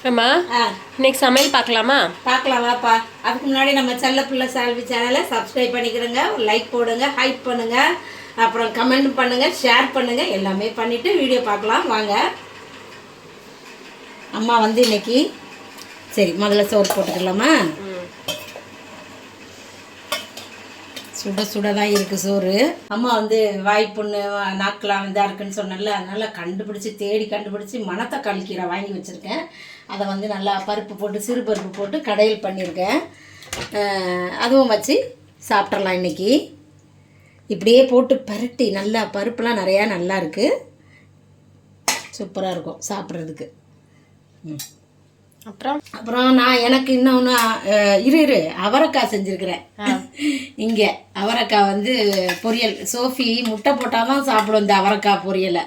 அம்மா இன்னைக்கு சமையல் பார்க்கலாமா? பார்க்கலாம் வாப்பா. அதுக்கு முன்னாடி நம்ம செல்ல பிள்ளை சால்வி சேனலை சப்ஸ்கிரைப் பண்ணிக்கிறோங்க, ஒரு லைக் போடுங்க, ஹைப் பண்ணுங்க, அப்புறம் கமெண்ட் பண்ணுங்க, ஷேர் பண்ணுங்க, எல்லாமே பண்ணிட்டு வீடியோ பார்க்கலாம் வாங்க. அம்மா வந்து இன்னைக்கு சரி முதல்ல சோறு போட்டுக்கலாமா? சுட சுட தான் இருக்குது சோறு. அம்மா வந்து வாய்ப்புண்ணு நாக்கெலாம் இதாக இருக்குன்னு சொன்னல, அதனால் தேடி கண்டுபிடிச்சி மணத்தக்காளி கீரை வாங்கி வச்சுருக்கேன். அதை வந்து நல்லா பருப்பு போட்டு சிறு பருப்பு போட்டு கடையில் பண்ணியிருக்கேன். அதுவும் வச்சு சாப்பிட்றலாம் இன்றைக்கி. இப்படியே போட்டு பரட்டி நல்லா பருப்புலாம் நிறையா நல்லா இருக்குது, சூப்பராக இருக்கும் சாப்பிட்றதுக்கு. அப்புறம் நான் எனக்கு இன்னொன்று இரு அவரைக்காய் செஞ்சுருக்கிறேன். இங்கே அவரைக்காய் வந்து பொரியல். சோஃபி முட்டை போட்டால் தான் சாப்பிடும் இந்த அவரைக்காய் பொரியலை.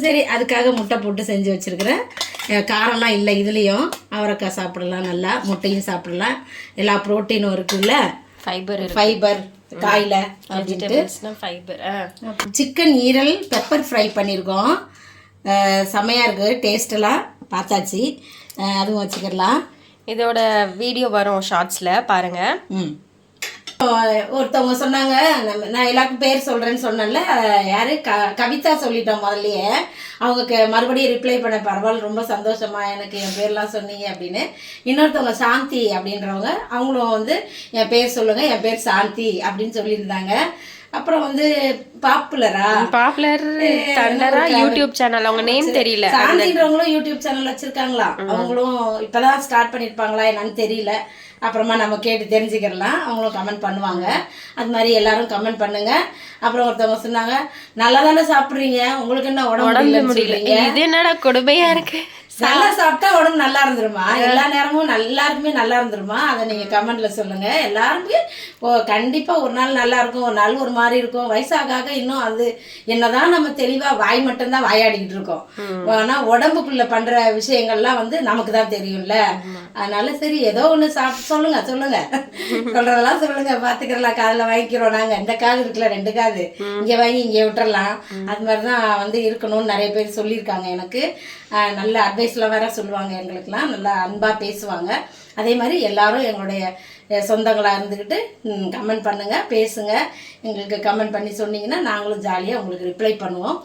சரி அதுக்காக முட்டை போட்டு செஞ்சு வச்சுருக்கிறேன். காரம்லாம் இல்லை இதுலேயும். அவரைக்காய் சாப்பிடலாம், நல்லா முட்டையும் சாப்பிடலாம், எல்லா ப்ரோட்டீனும் இருக்குல்ல, ஃபைபர் காயில் அப்படின்ட்டு ஃபைபர். சிக்கன் ஈரல் பெப்பர் ஃப்ரை பண்ணியிருக்கோம், செமையாக இருக்குது, டேஸ்ட்டெல்லாம் பார்த்தாச்சு. அதுவும் வச்சுக்கலாம். இதோட வீடியோ வரும் ஷார்ட்ஸில் பாருங்கள். ஒருத்தவங்க சொன்னாங்க, நான் எல்லாருக்கும் பேர் சொல்கிறேன்னு சொன்னேன்ல, யார் கவிதா சொல்லிட்டோம் முதல்லையே. அவங்க மறுபடியும் ரிப்ளை பண்ண பரவாயில்ல, ரொம்ப சந்தோஷமா எனக்கு என் பேர்லாம் சொன்னீங்க அப்படின்னு. இன்னொருத்தவங்க சாந்தி அப்படின்றவங்க, அவங்களும் வந்து என் பேர் சொல்லுங்கள், என் பேர் சாந்தி அப்படின்னு சொல்லியிருந்தாங்க. அப்புறம் வந்து பாப்புலர் யூடியூப் சேனல், அவங்க நேம் தெரியல. சாந்தின்றவங்களும் யூடியூப் சேனல் வச்சிருக்காங்களா, அவங்களும் இப்பதான் ஸ்டார்ட் பண்ணிருப்பாங்களா என்னன்னு தெரியல. அப்புறமா நம்ம கேட்டு தெரிஞ்சுக்கலாம், அவங்களும் கமெண்ட் பண்ணுவாங்க. அது மாதிரி எல்லாரும் கமெண்ட் பண்ணுங்க. அப்புறம் ஒருத்தவங்க சொன்னாங்க, நல்லா தானே சாப்பிட்றீங்க, உங்களுக்கு என்ன உடம்பு முடியல, இது என்னடா கொடுமையா இருக்கு, நல்லா சாப்பிட்டா உடம்பு நல்லா இருந்துருமா, எல்லா நேரமும் எல்லாருக்குமே நல்லா இருந்துருமா, அதை நீங்கள் கமெண்ட்ல சொல்லுங்க. எல்லாருமே கண்டிப்பாக ஒரு நாள் நல்லா இருக்கும், ஒரு நாள் ஒரு மாதிரி இருக்கும். வயசாக இன்னும் அது என்னதான் நம்ம தெளிவாக வாய் மட்டும்தான் வாயாடிக்கிட்டு இருக்கோம். ஆனால் உடம்புக்குள்ள பண்ணுற விஷயங்கள்லாம் வந்து நமக்கு தான் தெரியும்ல. அதனால சரி ஏதோ ஒன்று சொல்லுங்க சொல்றதெல்லாம் சொல்லுங்க, பார்த்துக்கிறலாம். காதில் வாங்கிக்கிறோம் நாங்கள். இந்த காது இருக்குல்ல, 2 காது, இங்கே வாங்கி இங்கே விட்டுறலாம். அது மாதிரி தான் வந்து இருக்கணும்னு நிறைய பேர் சொல்லியிருக்காங்க எனக்கு. நல்ல அட்வைஸ்லாம் வேற சொல்லுவாங்க, எங்களுக்கெல்லாம் நல்லா அன்பாக பேசுவாங்க. அதே மாதிரி எல்லாரும் எங்களுடைய சொந்தங்களாக இருந்துக்கிட்டு கமெண்ட் பண்ணுங்கள், பேசுங்க. எங்களுக்கு கமெண்ட் பண்ணி சொன்னீங்கன்னா நாங்களும் ஜாலியாக உங்களுக்கு ரிப்ளை பண்ணுவோம்.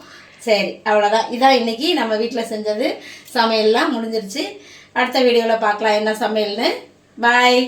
சரி அவ்வளோதான், இதான் இன்றைக்கி நம்ம வீட்டில் செஞ்சது. சமையல்லாம் முடிஞ்சிருச்சு. அடுத்த வீடியோவில் பார்க்கலாம் என்ன சமையல்னு. பாய்.